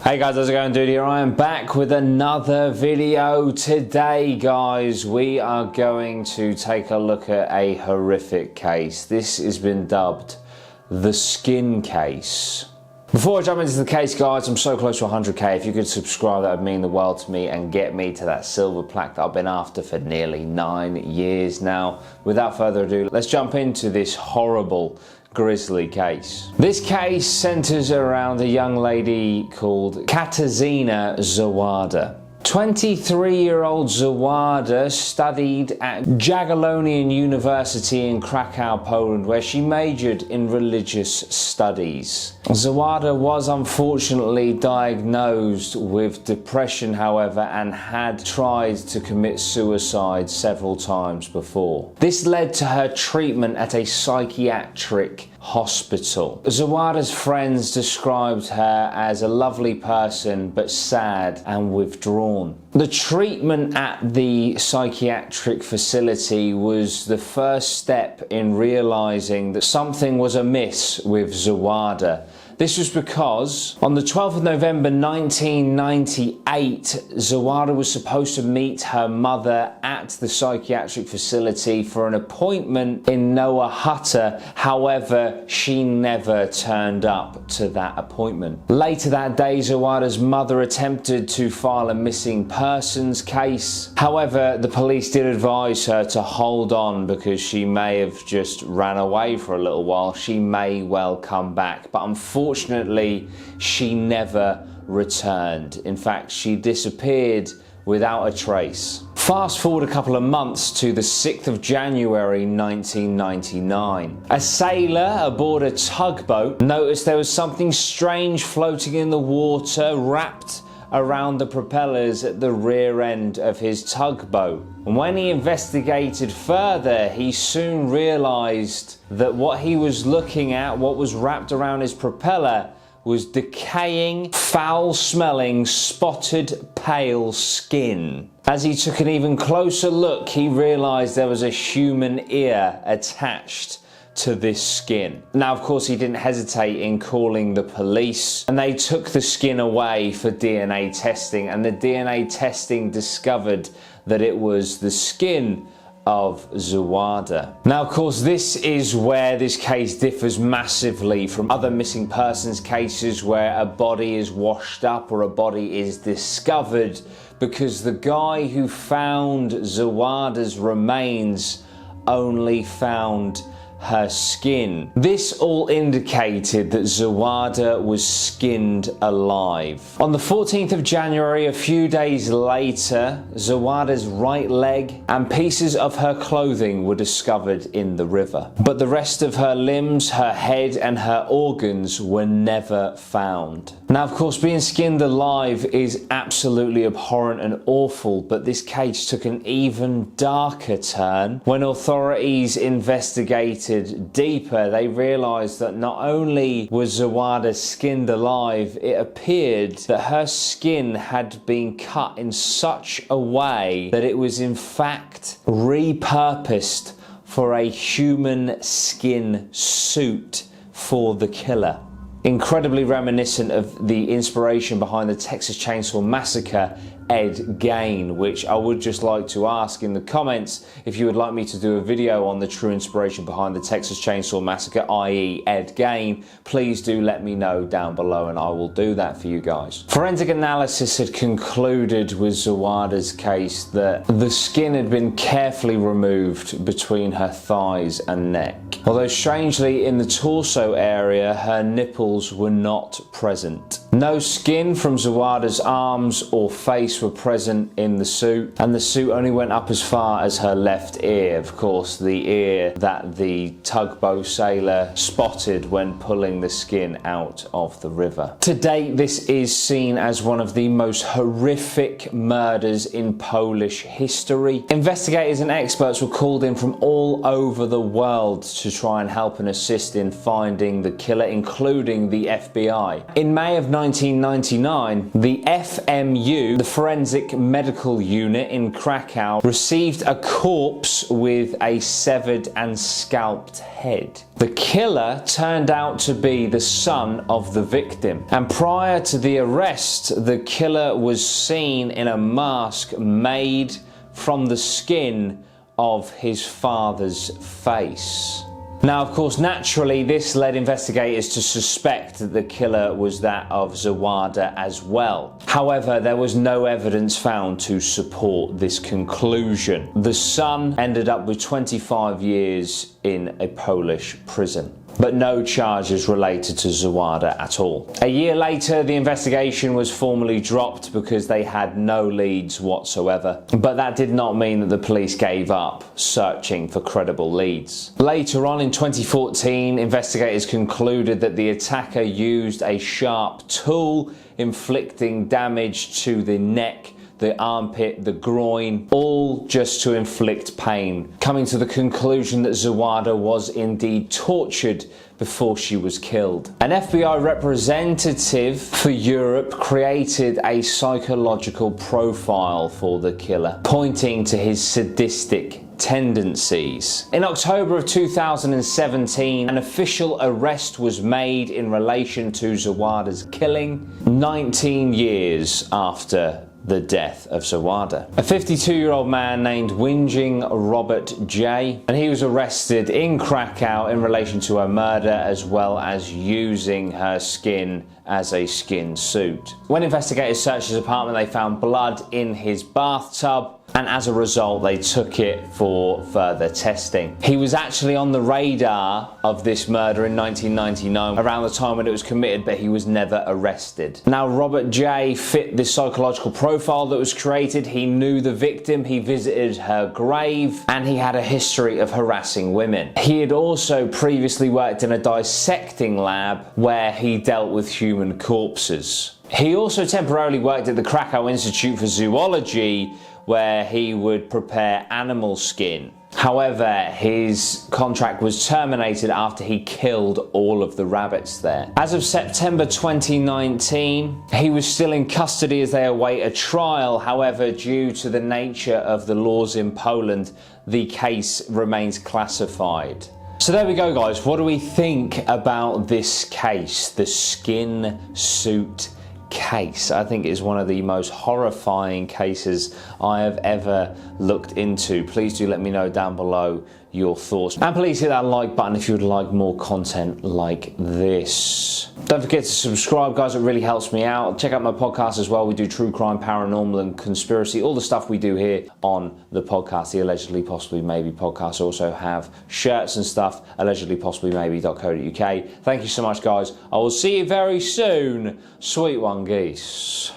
Hey guys, how's it going? Dudey here. I am back with another video. Today, guys, we are going to take a look at a horrific case. This has been dubbed the Skin Case. Before I jump into the case, guys, I'm so close to 100k. If you could subscribe, that would mean the world to me and get me to that silver plaque that I've been after for nearly 9 years now. Without further ado, let's jump into this horrible, grisly case. This case centers around a young lady called Katarzyna Zawada. 23-year-old Zawada studied at Jagiellonian University in Krakow, Poland, where she majored in religious studies. Zawada was unfortunately diagnosed with depression, however, and had tried to commit suicide several times before. This led to her treatment at a psychiatric hospital. Zawada's friends described her as a lovely person, but sad and withdrawn. The treatment at the psychiatric facility was the first step in realizing that something was amiss with Zawada. This was because on the 12th of November 1998, Zawada was supposed to meet her mother at the psychiatric facility for an appointment in Noah Hutter. However, she never turned up to that appointment. Later that day, Zawada's mother attempted to file a missing persons case. However, the police did advise her to hold on because she may have just ran away for a little while. She may well come back, but unfortunately, she never returned. In fact, she disappeared without a trace. Fast forward a couple of months to the 6th of January 1999. A sailor aboard a tugboat noticed there was something strange floating in the water wrapped around the propellers at the rear end of his tugboat. And when he investigated further, he soon realized that what he was looking at, what was wrapped around his propeller, was decaying, foul-smelling, spotted, pale skin. As he took an even closer look, he realized there was a human ear attached to this skin. Now, of course, he didn't hesitate in calling the police, and they took the skin away for DNA testing, and the DNA testing discovered that it was the skin of Zawada. Now, of course, this is where this case differs massively from other missing persons cases where a body is washed up or a body is discovered, because the guy who found Zawada's remains only found her skin. This all indicated that Zawada was skinned alive. On the 14th of January, a few days later, Zawada's right leg and pieces of her clothing were discovered in the river. But the rest of her limbs, her head and her organs were never found. Now, of course, being skinned alive is absolutely abhorrent and awful, but this case took an even darker turn when authorities investigated deeper. They realized that not only was Zawada skinned alive, it appeared that her skin had been cut in such a way that it was in fact repurposed for a human skin suit for the killer. Incredibly reminiscent of the inspiration behind the Texas Chainsaw Massacre, Ed Gein, which I would just like to ask in the comments if you would like me to do a video on the true inspiration behind the Texas Chainsaw Massacre, i.e. Ed Gein. Please do let me know down below and I will do that for you guys. Forensic analysis had concluded with Zawada's case that the skin had been carefully removed between her thighs and neck. Although strangely, in the torso area, her nipples were not present. No skin from Zawada's arms or face were present in the suit, and the suit only went up as far as her left ear. Of course, the ear that the tugboat sailor spotted when pulling the skin out of the river. To date, this is seen as one of the most horrific murders in Polish history. Investigators and experts were called in from all over the world to try and help and assist in finding the killer, including involving the FBI. In May of 1999, the FMU, the Forensic Medical Unit in Krakow, received a corpse with a severed and scalped head. The killer turned out to be the son of the victim, and prior to the arrest, the killer was seen in a mask made from the skin of his father's face. Now, of course, naturally, this led investigators to suspect that the killer was that of Zawada as well. However, there was no evidence found to support this conclusion. The son ended up with 25 years in a Polish prison, but no charges related to Zawada at all. A year later, the investigation was formally dropped because they had no leads whatsoever. But that did not mean that the police gave up searching for credible leads. Later on in 2014, investigators concluded that the attacker used a sharp tool, inflicting damage to the neck, the armpit, the groin, all just to inflict pain, coming to the conclusion that Zawada was indeed tortured before she was killed. An FBI representative for Europe created a psychological profile for the killer, pointing to his sadistic tendencies. In October of 2017, an official arrest was made in relation to Zawada's killing, 19 years after the death of Zawada. A 52-year-old man named Whinging Robert J, and he was arrested in Krakow in relation to her murder as well as using her skin as a skin suit. When investigators searched his apartment, they found blood in his bathtub, and as a result they took it for further testing. He was actually on the radar of this murder in 1999, around the time when it was committed, but he was never arrested. Now, Robert J fit this psychological profile that was created. He knew the victim, he visited her grave, and he had a history of harassing women. He had also previously worked in a dissecting lab where he dealt with human corpses. He also temporarily worked at the Krakow Institute for Zoology, where he would prepare animal skin. However, his contract was terminated after he killed all of the rabbits there. As of September 2019, he was still in custody as they await a trial. However, due to the nature of the laws in Poland, the case remains classified. So there we go, guys. What do we think about this case, the skin suit case? I think it's one of the most horrifying cases I have ever looked into. Please do let me know down below your thoughts, and please hit that like button if you would like more content like this. Don't forget to subscribe, guys. It really helps me out. Check out my podcast as well. We do true crime, paranormal and conspiracy, all the stuff we do here on the podcast, the Allegedly Possibly Maybe podcast. Also have shirts and stuff, allegedlypossiblymaybe.co.uk. Thank you so much, guys. I will see you very soon. Sweet one, geese.